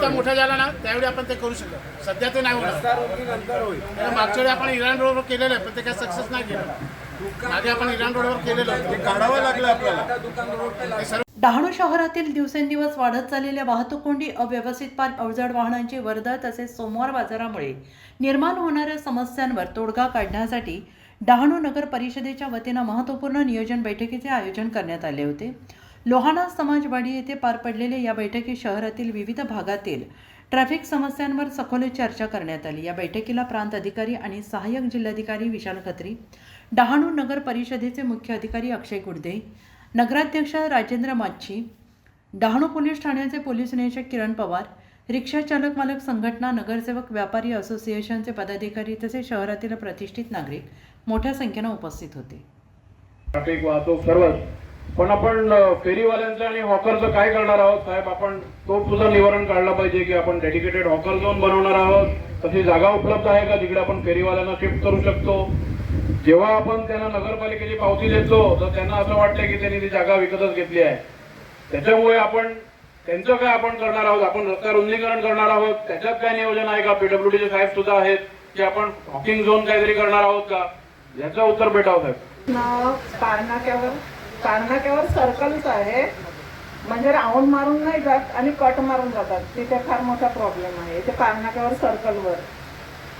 रस्ता मोठा झाला ना त्यावेळी आपण ते करू शकतो. सध्या ते नाही होणार. मागच्या वेळी आपण इराण रोडवर केलेलं आहे पण ते काही सक्सेस नाही केलं. मागे आपण इराण रोडवर केलेलं ते काढावं लागलं आपल्याला. डहाणू शहरातील दिवसेंदिवस वाढत चाललेल्या वाहतूक कोंडी, अव्यवस्थित पार्क, अवजड वाहनांची वर्दळ तसेच सोमवार बाजारामुळे निर्माण होणाऱ्या समस्यांवर तोडगा काढण्यासाठी डहाणू नगर परिषदेच्या वतीनं महत्त्वपूर्ण नियोजन बैठकीचे आयोजन करण्यात आले होते. लोहाणा समाजवाडी येथे पार पडलेल्या या बैठकीत शहरातील विविध भागातील ट्रॅफिक समस्यांवर सखोल चर्चा करण्यात आली. या बैठकीला प्रांत अधिकारी आणि सहाय्यक जिल्हाधिकारी विशाल खत्री, डहाणू नगर परिषदेचे मुख्य अधिकारी अक्षय गुडदे, नगराध्यक्ष राजेंद्र माच्छी, डहाणू पोलीस ठाण्याचे पोलीस निरीक्षक किरण पवार, रिक्षा चालक मालक संघटना, नगरसेवक, व्यापारी असोसिएशनचे पदाधिकारी तसेच शहरातील प्रतिष्ठित नागरिक मोठ्या संख्येने उपस्थित होते. ट्रॅफिक वाहतूक सर्वच, पण आपण फेरीवाल्यांचं आणि हॉकरचं काय करणार आहोत साहेब? आपण तो सुद्धा निवारण काढलं पाहिजे की आपण डेडिकेटेड हॉकर झोन बनवणार आहोत. तशी जागा उपलब्ध आहे का जिकडे आपण फेरीवाल्यांना शिफ्ट करू शकतो? जेव्हा आपण त्यांना नगरपालिकेची पावती देतो तर त्यांना असं वाटतं की त्यांनी ती जागा विकतच घेतली आहे. त्याच्यामुळे आपण त्यांचं काय आपण करणार आहोत? आपण रस्ता रुंदीकरण करणार आहोत, त्याच्यात काय नियोजन आहे का? पीडब्ल्यूडीचे साहेब सुद्धा आहेत की आपण हॉकिंग झोन काहीतरी करणार आहोत का? याचं उत्तर भेटावं साहेब. कारणाक्यावर सर्कलच आहे, म्हणजे राऊंड मारून नाही जात आणि कट मारून जातात. तिथे फार मोठा प्रॉब्लेम आहे. इथे कारणाक्यावर सर्कलवर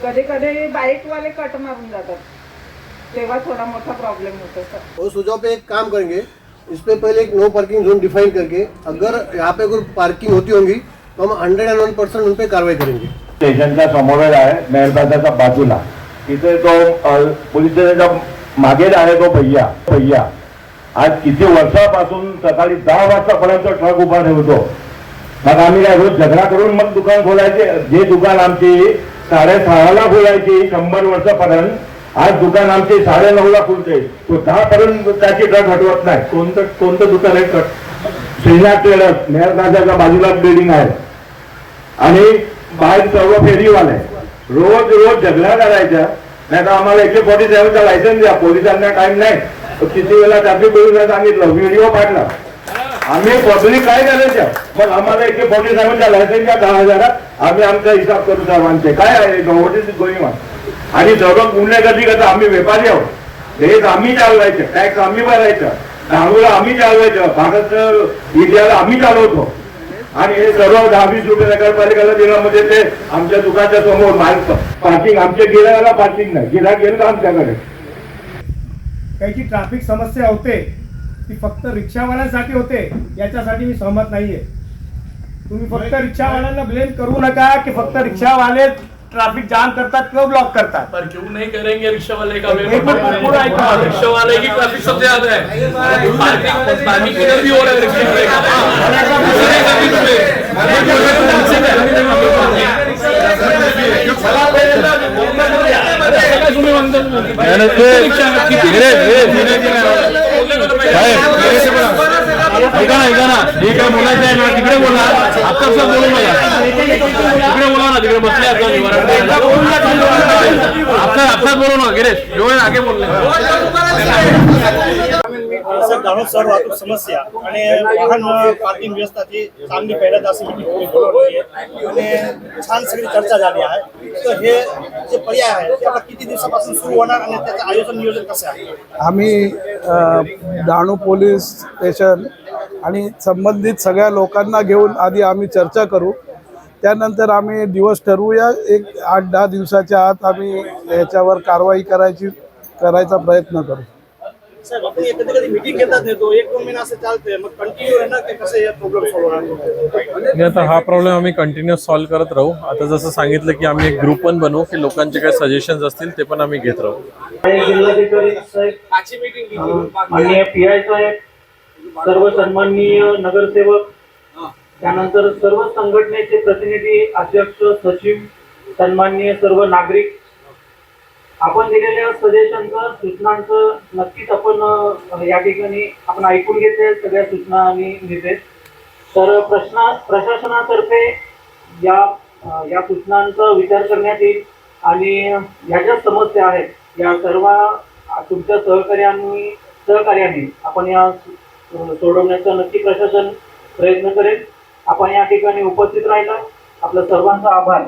कधी कधी बाईकवाले कट मारून जातात, तेव्हा थोड़ा मोटा प्रॉब्लम होता है सर. उस सुझाव पे एक काम करेंगे, इस पे पहले एक नो पार्किंग जोन डिफाइन करके अगर यहाँ पे कोई पार्किंग होती होंगी तो हम 101% उन पे कार्रवाई करेंगे. स्टेशनच्या समोर आहे मेहरबाजाच्या बाजूला, तिथे तो पोलीस स्टेशनच्या मागे आहे तो भैया आज किती वर्षापासून सकाळी 10 वाजतापर्यंत ट्रक उभा ठेवतो. मग आम्ही काय रोज झगडा करून मग दुकान खोलायचे? जे दुकान आमची 6:30ला खोलायची 100 वर्षापर्यंत, आज दुकान आमचे 9:30ला खुलते. तो 10 पर्यंत त्याची ट्रक हटवत नाही. कोणतं दुकान आहे? श्रीनाथ ट्रेडर्स मेहरबाजाच्या बाजूला बिल्डिंग आहे आणि बाहेर सर्व फेरीवाले रोज झगडा करायचा. नाही तर आम्हाला 147चा लायसन्स द्या. पोलिसांना टाइम नाही. किती वेळा ट्रॅफिक पोलिसांना सांगितलं, व्हिडिओ काढला. आम्ही पब्लिक काय करायचं? पण आम्हाला 147चा लायसन्स द्या 10,000. आम्ही आमचा हिसाब करू सर्वांचे. काय आहे गव्हर्नमेंट गोईमा आणि सर्व गुन्हेगारी करता आम्ही व्यापारी आहोत. हेच आम्ही चालवायचं, टॅक्स आम्ही भरायचं, डहाणूला आम्ही चालवायचं, भारत इंडियाला आम्ही चालवतो. आणि हे सर्व 10-20 रुपये नगरपालिकेला दिलं म्हणजे ते आमच्या दुकानाच्या समोर पार्किंग, आमच्या गिरायला पार्किंग नाही. गिराक गेलं का आमच्याकडे? काही जी ट्रॅफिक समस्या होते ती फक्त रिक्षावाल्यांसाठी होते, याच्यासाठी मी सहमत नाहीये. तुम्ही फक्त रिक्षावाल्यांना ब्लेम करू नका की फक्त रिक्षावाले ट्रैफिक जाम करतात क्यों ब्लॉक करतात. पर क्यों नहीं करेंगे रिक्शा वाले का? रिक्शा वाले की ट्रैफिक सबसे ज्यादा है. पार्किंग किधर भी हो रहा है रिक्शा ऐका ना ठीक आहे बोलायचं आहे ना तिकडे बोला. आता बोलू नका, तिकडे बोला ना, तिकडे बसले आता बोलू ना. गिरीश जो आगे बोलले सर वाहतूक समस्या आणि वाहन पार्किंग व्यवस्थाची चांगली पहिल्यांदा अशी मीटिंग बोलवली आहे आणि छान सगळी चर्चा झाली आहे. तर हे जे पर्याय आहे ते आता किती दिवसापासून सुरू होणार आणि त्याचं आयोजन नियोजन कसं आहे? आम्ही डहाणू पोलीस स्टेशन आणि संबंधित सगळ्या लोकांना घेऊन आधी आम्ही चर्चा करू. त्यानंतर आम्ही दिवस ठरवूया. एक 8-10 दिवसाच्या आत आम्ही याच्यावर कारवाई करायचा प्रयत्न करू. साहेब आपण कधी मीटिंग घेतात नाही, तो 1-2 महिना असं चालते, मग कंटिन्यू राहणार की कसं हे प्रॉब्लेम सॉल्व्ह होणार? आता हा प्रॉब्लेम आम्ही कंटिन्यूअस सॉल्व्ह करत राहू. आता जसं सांगितलं की आम्ही एक ग्रुप पण बनवू की लोकांचे काय सजेशन्स असतील ते पण आम्ही घेत राहू. जिल्हाधिकारी साहेब, माननीय PI साहेब, सर्व सन्माननीय नगरसेवक, त्यानंतर सर्व संघटनेचे प्रतिनिधी, अध्यक्ष, सचिव, सन्माननीय सर्व नागरिक, आपण दिलेल्या सजेशनचं, सूचनांचं नक्कीच आपण या ठिकाणी आपण ऐकून घेतले सगळ्या सूचना आणि निर्देश. तर प्रशासनातर्फे या सूचनांचा विचार करण्यात येईल आणि या ज्या समस्या आहेत या सर्व तुमच्या सहकार्याने आपण या सोडवण्याचा नक्की प्रशासन प्रयत्न करेल. आपण या ठिकाणी उपस्थित राहिला आपल्या सर्वांचा आभार.